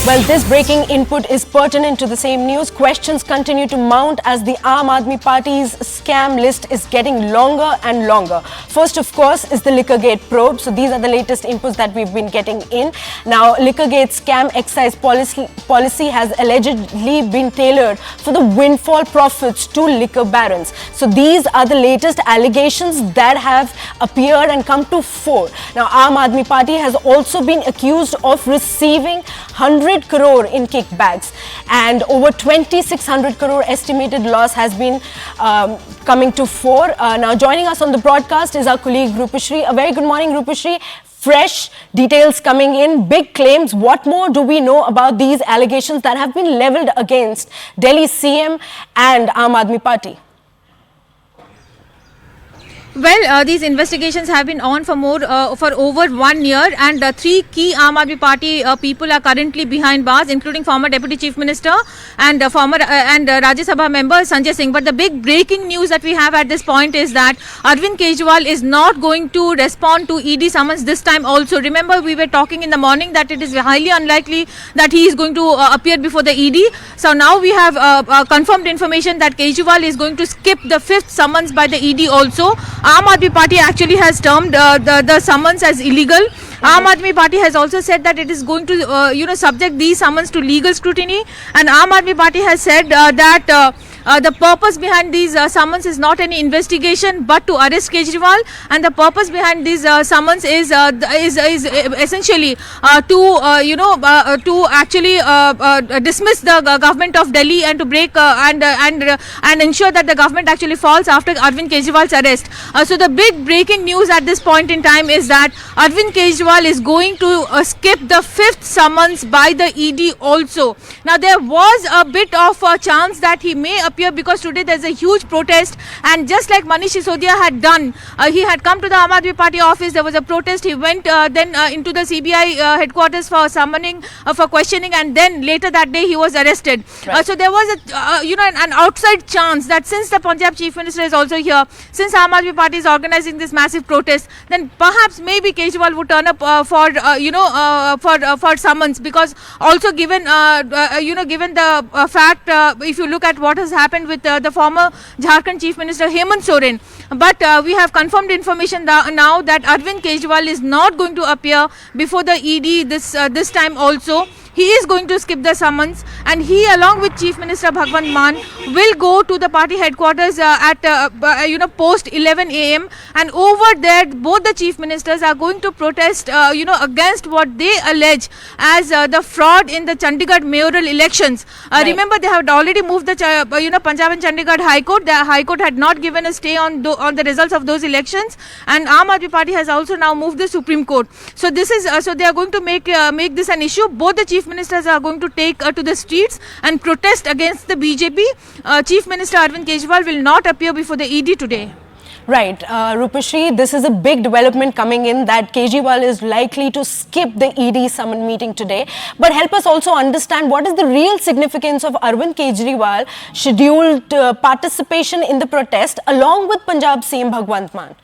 Well, this breaking input is pertinent to the same news. Questions continue to mount as the Aam Aadmi Party's scam list is getting longer and longer. First, of course, is the Liquorgate probe. So these are the latest inputs that we've been getting in. Now, Liquorgate scam excise policy has allegedly been tailored for the windfall profits to liquor barons. So these are the latest allegations that have appeared and come to fore. Now, Aam Aadmi Party has also been accused of receiving 100 crore in kickbacks, and over 2,600 crore estimated loss has been coming to fore. Now joining us on the broadcast is our colleague Rupashri. A very good morning, Rupashri. Fresh details coming in, big claims. What more do we know about these allegations that have been leveled against Delhi CM and Aam Aadmi Party? Well, these investigations have been on for over 1 year, and 3 key Aam Aadmi Party people are currently behind bars, including former Deputy Chief Minister and Rajya Sabha member Sanjay Singh. But the big breaking news that we have at this point is that Arvind Kejriwal is not going to respond to ED summons this time also. Remember, we were talking in the morning that it is highly unlikely that he is going to appear before the ED. So now we have confirmed information that Kejriwal is going to skip the 5th summons by the ED also. Aam Aadmi Party actually has termed the summons as illegal. Aam Aadmi Party has also said that it is going to subject these summons to legal scrutiny, and Aam Aadmi Party has said that the purpose behind these summons is not any investigation but to arrest Kejriwal, and the purpose behind these summons is essentially to actually dismiss the government of Delhi and to break and ensure that the government actually falls after Arvind Kejriwal's arrest. So the big breaking news at this point in time is that Arvind Kejriwal is going to skip the 5th summons by the ED also. Now there was a bit of a chance that he may appear because today there's a huge protest, and just like Manish Sisodia had done, he had come to the Aam Aadmi Party office, there was a protest, he went then into the CBI headquarters for summoning, for questioning, and then later that day he was arrested. Right. So there was an outside chance that since the Punjab Chief Minister is also here, since Aam Aadmi Party is organizing this massive protest, then perhaps maybe Kejriwal would turn up for summons, because also given the fact, if you look at what has happened with the former Jharkhand Chief Minister Hemant Soren. But we have confirmed information now that Arvind Kejriwal is not going to appear before the ED this time also. He is going to skip the summons, and he, along with Chief Minister Bhagwant Mann, will go to the party headquarters at post 11 a.m. and over there both the chief ministers are going to protest against what they allege as the fraud in the Chandigarh mayoral elections. Right. Remember, they have already moved the Punjab and Chandigarh High Court. The High Court had not given a stay on the results of those elections, and Aam Aadmi Party has also now moved the Supreme Court. So this is so they are going to make this an issue. Both the chief ministers are going to take to the streets and protest against the BJP. Chief Minister Arvind Kejriwal will not appear before the ED today. Right. Rupashri, this is a big development coming in that Kejriwal is likely to skip the ED summon meeting today. But help us also understand what is the real significance of Arvind Kejriwal scheduled participation in the protest along with Punjab CM Bhagwant Mann.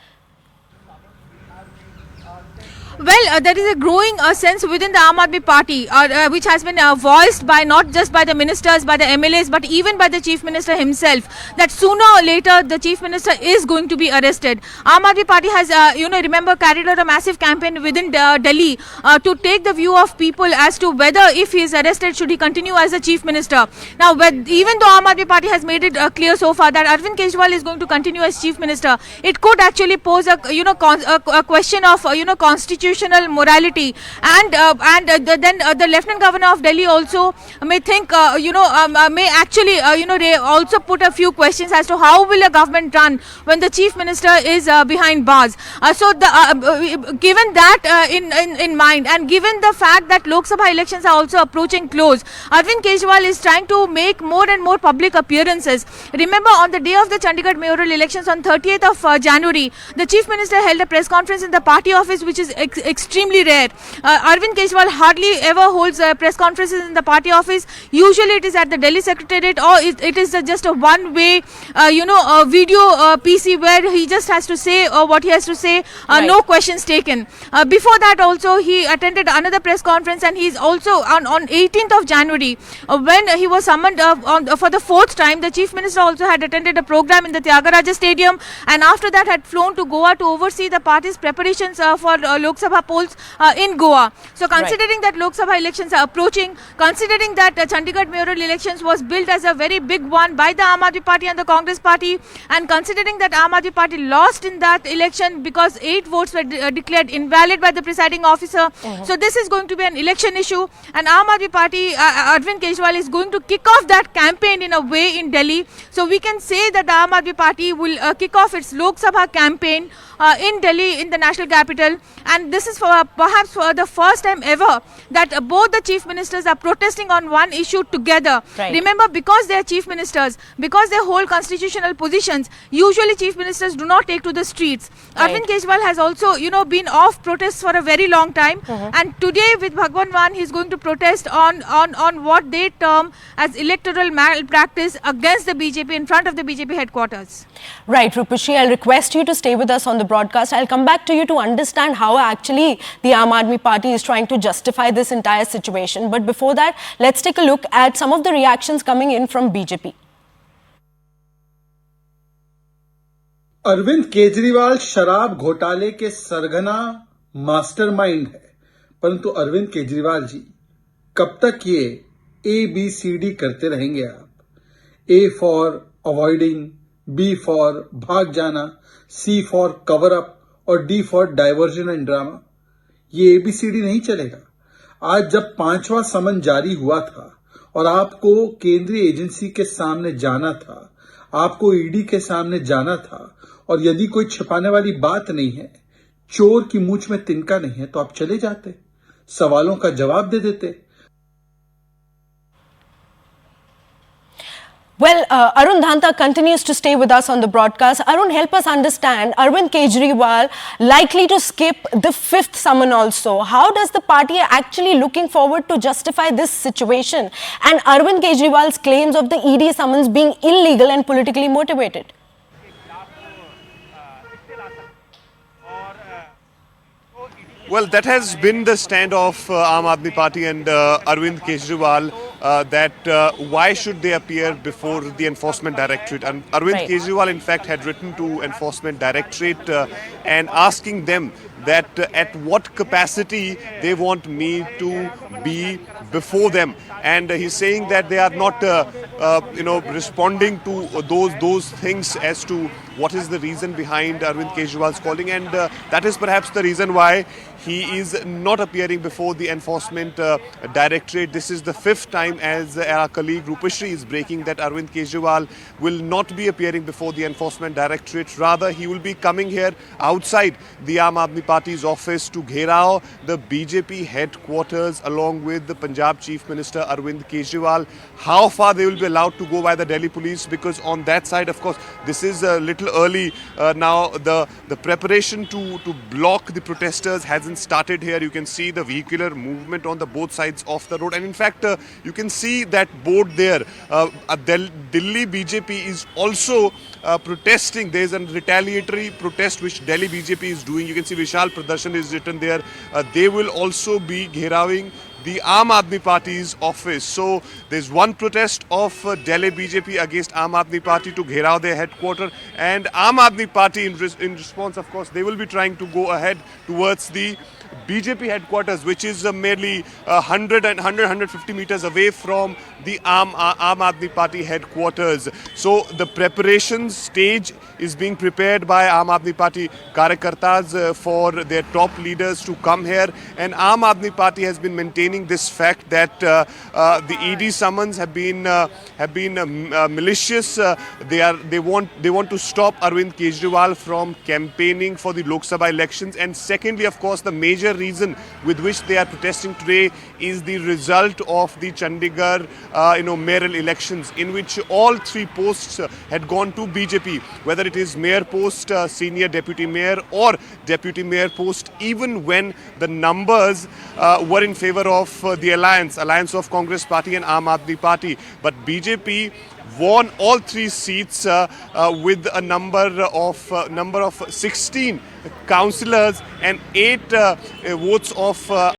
Well, there is a growing sense within the Aam Aadmi Party, which has been voiced by not just by the ministers, by the MLAs, but even by the Chief Minister himself, that sooner or later the Chief Minister is going to be arrested. Aam Aadmi Party has, remember, carried out a massive campaign within Delhi to take the view of people as to whether, if he is arrested, should he continue as the Chief Minister. Now, even though Aam Aadmi Party has made it clear so far that Arvind Kejriwal is going to continue as Chief Minister, it could actually pose a question of constitutional morality, and then the Lieutenant Governor of Delhi also may think may actually also put a few questions as to how will a government run when the Chief Minister is behind bars. So given that in mind, and given the fact that Lok Sabha elections are also approaching close, Arvind Kejriwal is trying to make more and more public appearances. Remember, on the day of the Chandigarh mayoral elections on 30th of January, the Chief Minister held a press conference in the party office, which is extremely rare. Arvind Kejriwal hardly ever holds press conferences in the party office. Usually it is at the Delhi Secretariat, or it is just a one-way, video PC where he just has to say what he has to say, no questions taken. Before that also he attended another press conference, and he's also on 18th of January, when he was summoned for the fourth time. The Chief Minister also had attended a program in the Tyagaraja Stadium, and after that had flown to Goa to oversee the party's preparations for Lok Sabha polls in Goa. So considering that Lok Sabha elections are approaching, considering that Chandigarh mayoral elections was built as a very big one by the Aam Aadmi Party and the Congress Party, and considering that Aam Aadmi Party lost in that election because 8 votes were declared invalid by the presiding officer. So this is going to be an election issue, and Aam Aadmi Party, Arvind Kejriwal is going to kick off that campaign in a way in Delhi. So we can say that the Aam Aadmi Party will kick off its Lok Sabha campaign in Delhi, in the national capital, and this is perhaps for the first time ever that both the chief ministers are protesting on one issue together. Remember, because they are chief ministers, because they hold constitutional positions, usually chief ministers do not take to the streets. Arvind Kejriwal has also, been off protests for a very long time, and today with Bhagwan Mann, he is going to protest on what they term as electoral malpractice against the BJP in front of the BJP headquarters. Right, Rupashi, I'll request you to stay with us on the broadcast. I'll come back to you to understand how actually the Aam Aadmi Party is trying to justify this entire situation. But before that, let's take a look at some of the reactions coming in from BJP. Arvind Kejriwal शराब घोटाले के सरगना mastermind है, परंतु अरविंद केजरीवाल जी कब तक ये ABCD करते रहेंगे आप? A for avoiding, B for भाग जाना, C फॉर कवर अप और D for diversion and drama. ये ABCD नहीं चलेगा. आज जब 5वां समन जारी हुआ था और आपको केंद्रीय एजेंसी के सामने जाना था, आपको ईडी के सामने जाना था, और यदि कोई छिपाने वाली बात नहीं है, चोर की मूंछ में तिनका नहीं है, तो आप चले जाते, सवालों का जवाब दे देते. Well, Arun Dhanta continues to stay with us on the broadcast. Arun, help us understand, Arvind Kejriwal likely to skip the 5th summon also. How does the party actually looking forward to justify this situation and Arvind Kejriwal's claims of the ED summons being illegal and politically motivated? Well, that has been the stand of Aam Aadmi Party and Arvind Kejriwal, that why should they appear before the Enforcement Directorate. And Arvind Kejriwal, in fact, had written to Enforcement Directorate and asking them that at what capacity they want me to be before them. And he's saying that they are not, responding to those things as to what is the reason behind Arvind Kejriwal's calling, and that is perhaps the reason why he is not appearing before the Enforcement Directorate. This is the 5th time, as our colleague Rupashri is breaking, that Arvind Kejriwal will not be appearing before the Enforcement Directorate. Rather, he will be coming here outside the Aam Aadmi Party's office to Gherao the BJP headquarters along with the Punjab Chief Minister Arvind Kejriwal. How far they will be allowed to go by the Delhi police, because on that side, of course, this is a little early now. The preparation to block the protesters hasn't started here. You can see the vehicular movement on the both sides of the road, and in fact you can see that board there. Delhi BJP is also protesting. There is a retaliatory protest which Delhi BJP is doing. You can see Vishal Pradarshan is written there. They will also be gherawing the Aam Aadmi Party's office. So there's one protest of Delhi BJP against Aam Aadmi Party to gherao their headquarters, and Aam Aadmi Party in response, of course, they will be trying to go ahead towards the BJP headquarters, which is merely 150 meters away from the Aam Aadmi Party headquarters. So the preparation stage is being prepared by Aam Aadmi Party Karyakartas for their top leaders to come here, and Aam Aadmi Party has been maintaining this fact that the ED summons have been malicious. They want to stop Arvind Kejriwal from campaigning for the Lok Sabha elections, and secondly, of course, the major reason with which they are protesting today is the result of the Chandigarh mayoral elections, in which all 3 posts had gone to BJP, whether it is mayor post, senior deputy mayor or deputy mayor post, even when the numbers were in favor of the alliance of Congress Party and Aam Aadmi Party. But BJP won all 3 seats with a number of 16 councillors and 8 votes of